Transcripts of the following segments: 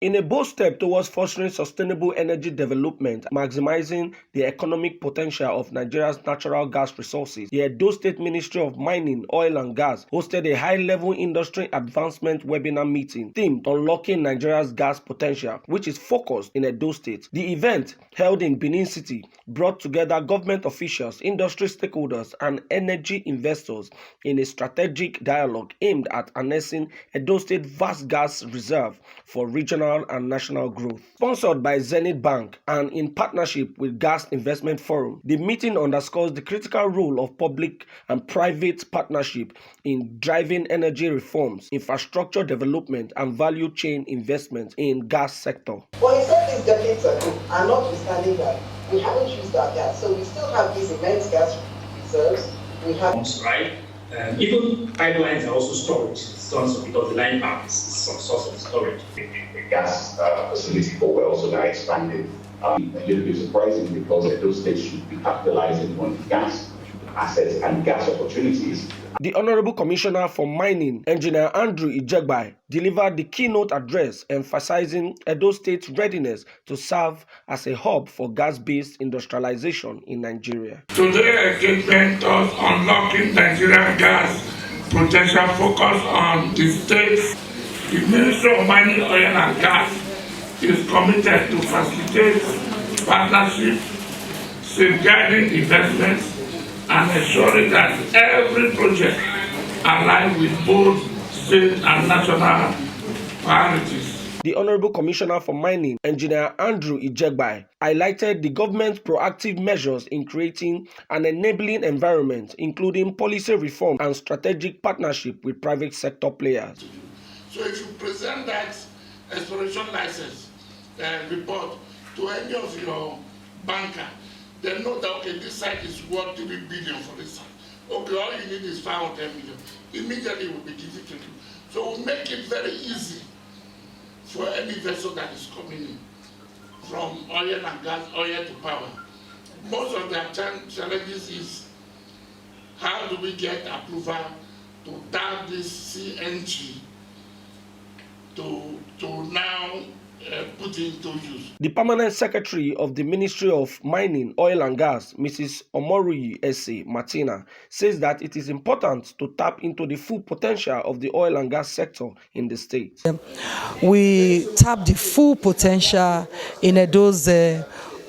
In a bold step towards fostering sustainable energy development, maximizing the economic potential of Nigeria's natural gas resources, the Edo State Ministry of Mining, Oil and Gas hosted a high-level industry advancement webinar meeting themed Unlocking Nigeria's Gas Potential, which is focused in Edo State. The event, held in Benin City, brought together government officials, industry stakeholders, and energy investors in a strategic dialogue aimed at harnessing Edo State's vast gas reserve for regional and national growth. Sponsored by Zenith Bank and in partnership with Gas Investment Forum, the meeting underscores the critical role of public and private partnership in driving energy reforms, infrastructure development, and value chain investment in gas sector. But he said these decades ago, and notwithstanding that, we haven't used our gas, so we still have these immense gas reserves. We have right. Even pipelines are also storage, because the line path is some source of storage. The gas facility for wells are now expanded. A little bit surprising because those states should be capitalizing on gas assets and gas opportunities. The Honorable Commissioner for Mining, Engineer Andrew Ijegbai, delivered the keynote address emphasizing Edo State's readiness to serve as a hub for gas-based industrialization in Nigeria. Today, engagement of unlocking Nigerian gas potential focus on the states. The Ministry of Mining, Oil and Gas is committed to facilitate partnership, safeguarding investments, and ensuring that every project aligns with both state and national priorities. The Honorable Commissioner for Mining, Engineer Andrew Ijegbai, highlighted the government's proactive measures in creating an enabling environment, including policy reform and strategic partnership with private sector players. So if you present that exploration license report to any of your banker, they know that, okay, this site is worth 3 billion for this site. Okay, all you need is 500 million. Immediately it will be given to you. So we'll make it very easy for any vessel that is coming in, from oil and gas, oil to power. Most of their challenges is how do we get approval to tap this CNG to now put into use. The Permanent Secretary of the Ministry of Mining, Oil and Gas, Mrs. Omoruyi Ese Martina, says that it is important to tap into the full potential of the oil and gas sector in the state. We tap the full potential in Edo's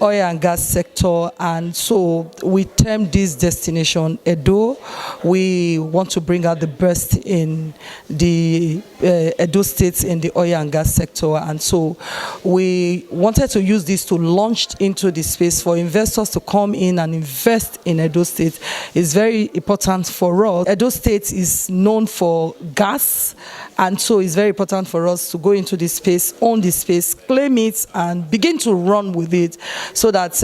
oil and gas sector, and so we term this destination Edo. We want to bring out the best in the Edo State in the oil and gas sector, and so we wanted to use this to launch into the space for investors to come in and invest in Edo State. It's very important for us. Edo State is known for gas, and so it's very important for us to go into this space, own this space, claim it, and begin to run with it, so that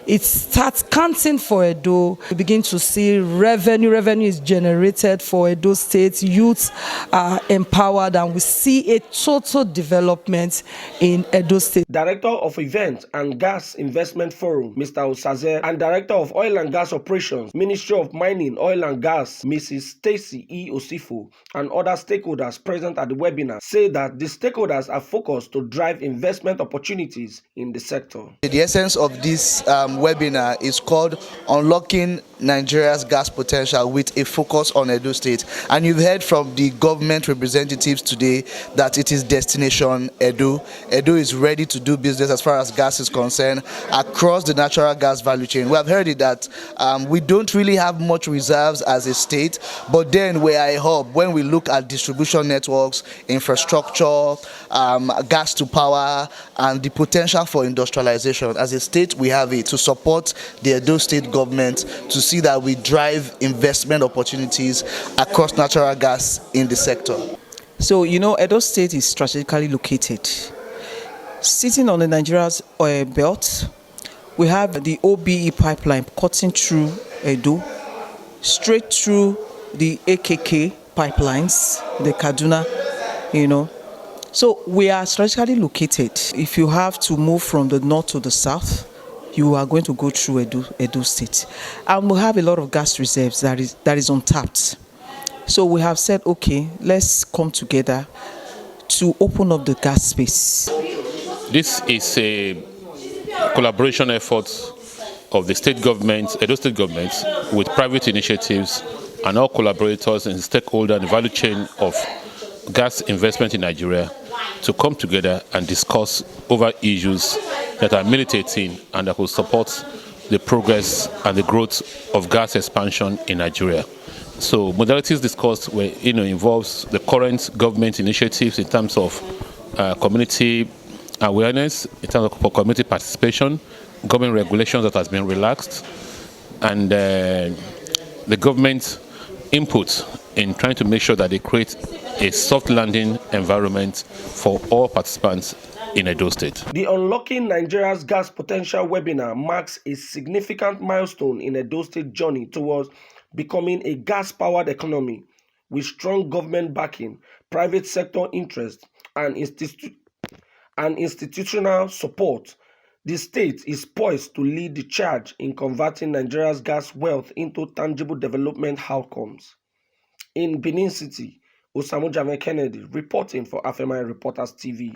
it starts counting for Edo. We begin to see revenue is generated for Edo State, youths are empowered, and we see a total development in Edo State. Director of Events and Gas Investment Forum, Mr. Osaze, and Director of Oil and Gas Operations, Ministry of Mining, Oil and Gas, Mrs. Stacy E. Osifo, and other stakeholders present at the webinar say that the stakeholders are focused to drive investment opportunities in the sector. The essence of this webinar is called Unlocking Nigeria's Gas Potential with a focus on Edo State. And you've heard from the government representatives today that it is destination Edo. Edo is ready to do business as far as gas is concerned across the natural gas value chain. We have heard it that we don't really have much reserves as a state, but then we are a hub when we look at distribution networks, infrastructure, gas to power, and the potential for industrialization. As a state, we have it to support the Edo State government to see that we drive investment opportunities across natural gas in the sector. So, you know, Edo State is strategically located. Sitting on the Nigeria's oil belt, we have the OBE pipeline cutting through Edo, straight through the AKK pipelines, the Kaduna, you know. So we are strategically located. If you have to move from the north to the south, you are going to go through Edo State. And we have a lot of gas reserves that is untapped. So we have said, okay, let's come together to open up the gas space. This is a collaboration effort of the state government, Edo State government, with private initiatives and all collaborators and stakeholders in the value chain of gas investment in Nigeria to come together and discuss over issues that are militating and that will support the progress and the growth of gas expansion in Nigeria. So modalities discussed were, involves the current government initiatives in terms of community awareness, in terms of community participation, government regulations that has been relaxed, and the government input in trying to make sure that they create a soft landing environment for all participants in Edo State. The Unlocking Nigeria's Gas Potential webinar marks a significant milestone in Edo State journey towards becoming a gas-powered economy with strong government backing, private sector interest, and institutional support. The state is poised to lead the charge in converting Nigeria's gas wealth into tangible development outcomes. In Benin City, Osamu Jame Kennedy reporting for Afemai Reporters TV.